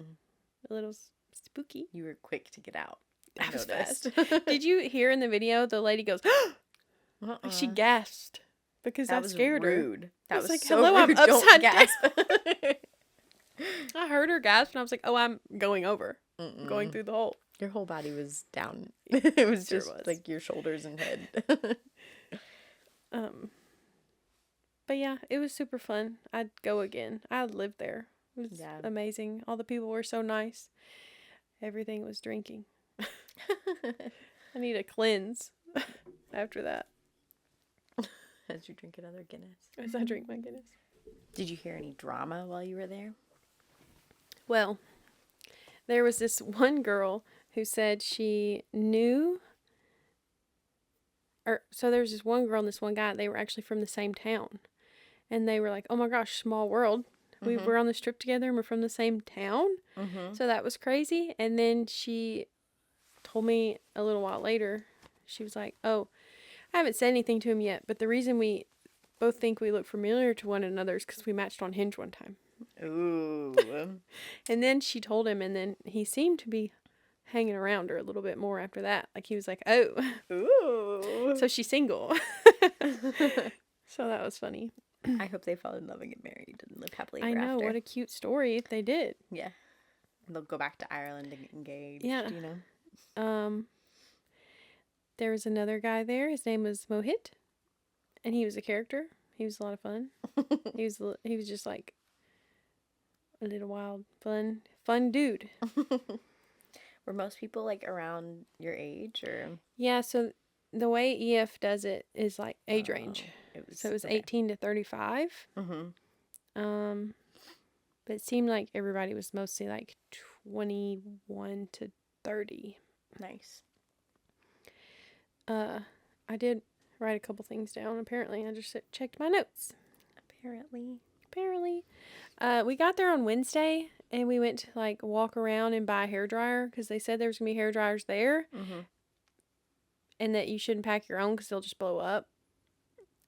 a little spooky. You were quick to get out. I was fast. Did you hear in the video the lady goes, she gasped. because That I was scared her. rude. That was like, so hello, rude. I'm Don't upside gasp. I heard her gasp, and I was like, oh, I'm going over. Mm-mm. Going through the hole. Your whole body was down. It was Sure just was. like your shoulders and head. But yeah, it was super fun. I'd go again. I'd live there. It was amazing. All the people were so nice. Everything was drinking. I need a cleanse after that. As you drink another Guinness. As I drink my Guinness. Did you hear any drama while you were there? Well, there was this one girl who said she knew, so there was this one girl and this one guy, they were actually from the same town. And they were like, oh my gosh, small world. We were on this trip together and we're from the same town. So that was crazy. And then she told me a little while later, she was like, oh, I haven't said anything to him yet, but the reason we both think we look familiar to one another is because we matched on Hinge one time. Ooh. And then she told him, and then he seemed to be hanging around her a little bit more after that. Like he was like, oh. Ooh. So she's single. So that was funny. I hope they fall in love and get married and live happily ever I know, after. what a cute story if they did. Yeah. And they'll go back to Ireland and get engaged, Yeah. you know? There was another guy there. His name was Mohit. And he was a character. He was a lot of fun. He was just like a little wild, fun dude. Were most people like around your age or? Yeah, so the way EF does it is like age range. It was okay. 18 to 35. But it seemed like everybody was mostly like 21 to 30. Nice. I did write a couple things down. Apparently, I just checked my notes. Apparently. We got there on Wednesday, and we went to like walk around and buy a hairdryer because they said there was gonna be hairdryers there, and that you shouldn't pack your own because they'll just blow up.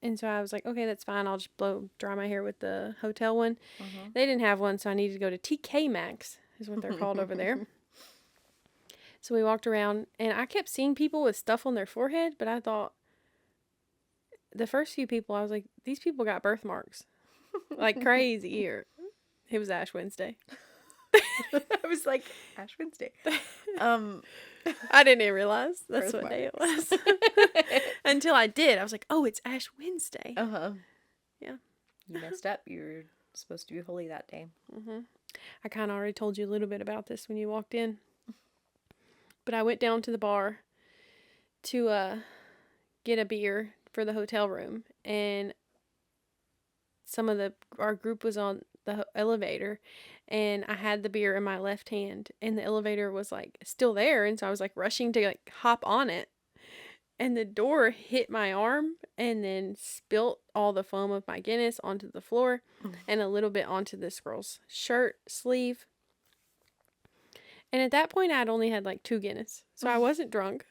And so I was like, okay, that's fine. I'll just dry my hair with the hotel one. They didn't have one, so I needed to go to TK Maxx, is what they're called over there. So we walked around, and I kept seeing people with stuff on their forehead, but I thought, the first few people, I was like, these people got birthmarks. Like crazy. Or it was Ash Wednesday. I was like, Ash Wednesday. I didn't even realize that's what day it was. Until I did. I was like, oh, it's Ash Wednesday. Yeah. You messed up. You were supposed to be holy that day. I kind of already told you a little bit about this when you walked in. But I went down to the bar to get a beer for the hotel room. And our group was on the elevator. And I had the beer in my left hand. And the elevator was like still there. And so I was like rushing to like hop on it. And the door hit my arm and then spilt all the foam of my Guinness onto the floor and a little bit onto this girl's shirt sleeve. And at that point, I'd only had like 2 Guinness. So I wasn't drunk.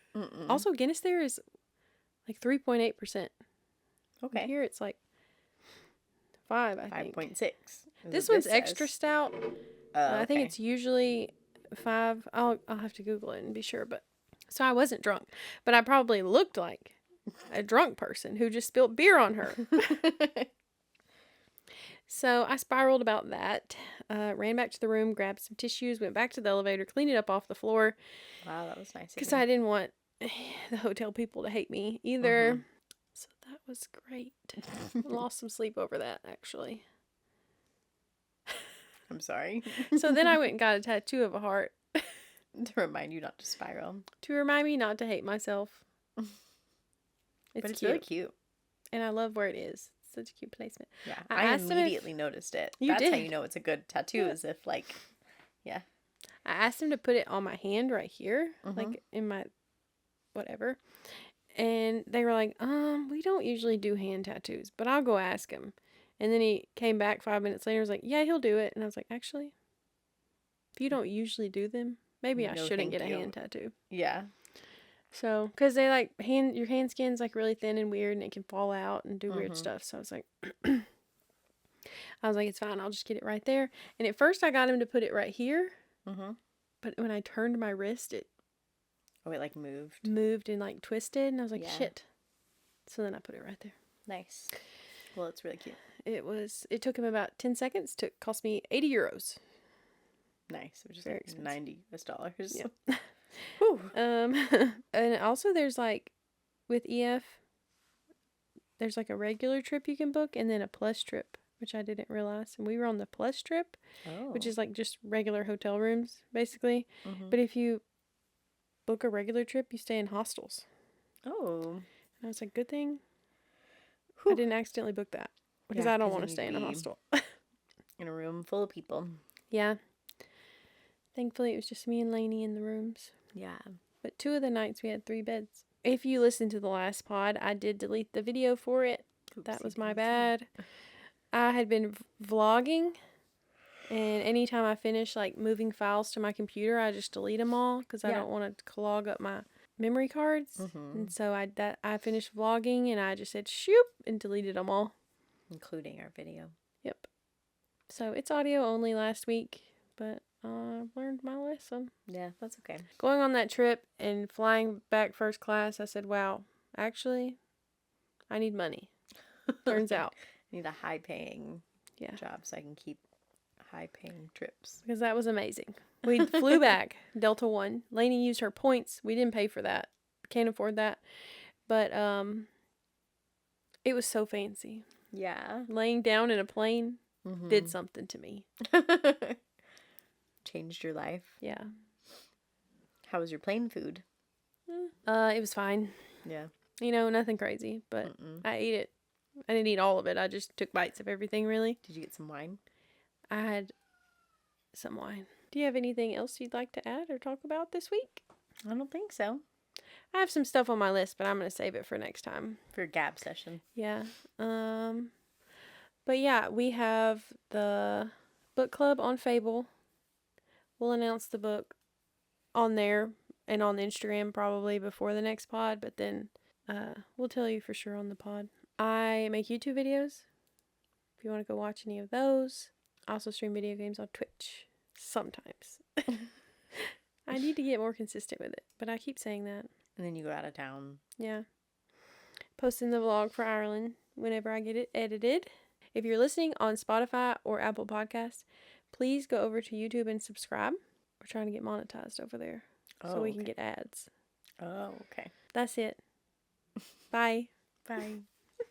Also, Guinness there is like 3.8%. Okay. Here it's like 5, I think. 5.6. This one's extra stout. I think okay. it's usually 5. I'll have to Google it and be sure. But so I wasn't drunk. But I probably looked like a drunk person who just spilled beer on her. So I spiraled about that, ran back to the room, grabbed some tissues, went back to the elevator, cleaned it up off the floor. Wow, that was nice. Because I didn't want the hotel people to hate me either. So that was great. Lost some sleep over that, actually. I'm sorry. So then I went and got a tattoo of a heart. To remind you not to spiral. To remind me not to hate myself. But it's cute. really cute. And I love where it is. Such a cute placement. Yeah, I immediately noticed it. That's how you know it's a good tattoo, is if like, yeah. I asked him to put it on my hand right here, like in my whatever. And they were like, we don't usually do hand tattoos, but I'll go ask him. And then he came back 5 minutes later and was like, yeah, he'll do it. And I was like, actually, if you don't usually do them, maybe I shouldn't get a hand tattoo. Yeah. So, because they like, your hand skin's like really thin and weird and it can fall out and do weird stuff. So I was like, it's fine. I'll just get it right there. And at first I got him to put it right here. But when I turned my wrist, it like moved. Moved and like twisted. And I was like, shit. So then I put it right there. Nice. Well, it's really cute. It took him about 10 seconds. Cost me 80 euros. Nice. Which is Very like expensive. $90. Yeah. Whew. And also there's like, with EF, there's like a regular trip you can book and then a plus trip, which I didn't realize. And we were on the plus trip, which is like just regular hotel rooms, basically. Mm-hmm. But if you book a regular trip, you stay in hostels. Oh. And I was like, good thing Whew. I didn't accidentally book that. Because Yeah, I don't 'cause want then to stay you'd in a be hostel. in a room full of people. Yeah. Thankfully, it was just me and Lainey in the rooms. Yeah. But 2 of the nights we had 3 beds. If you listened to the last pod, I did delete the video for it. That was my bad. I had been vlogging, and anytime I finish like moving files to my computer, I just delete them all because I don't want to clog up my memory cards. Mm-hmm. And so I finished vlogging and I just said shoop and deleted them all, including our video. Yep. So it's audio only last week, but I learned my lesson. Yeah, that's okay. Going on that trip and flying back first class, I said, wow, actually, I need money. Turns out. I need a high-paying Yeah. job so I can keep high-paying trips. Because that was amazing. We flew back, Delta One. Lainey used her points. We didn't pay for that. Can't afford that. But it was so fancy. Yeah. Laying down in a plane did something to me. Changed your life. Yeah. How was your plane food? It was fine. Yeah. You know, nothing crazy, but I ate it. I didn't eat all of it. I just took bites of everything, really. Did you get some wine? I had some wine. Do you have anything else you'd like to add or talk about this week? I don't think so. I have some stuff on my list, but I'm going to save it for next time. For a gab session. Yeah. But yeah, we have the book club on Fable. We'll announce the book on there and on Instagram probably before the next pod, but then we'll tell you for sure on the pod. I make YouTube videos. If you want to go watch any of those. I also stream video games on Twitch. Sometimes. I need to get more consistent with it, but I keep saying that. And then you go out of town. Yeah. Posting the vlog for Ireland whenever I get it edited. If you're listening on Spotify or Apple Podcasts, please go over to YouTube and subscribe. We're trying to get monetized over there so we can get ads. Oh, okay. That's it. Bye. Bye.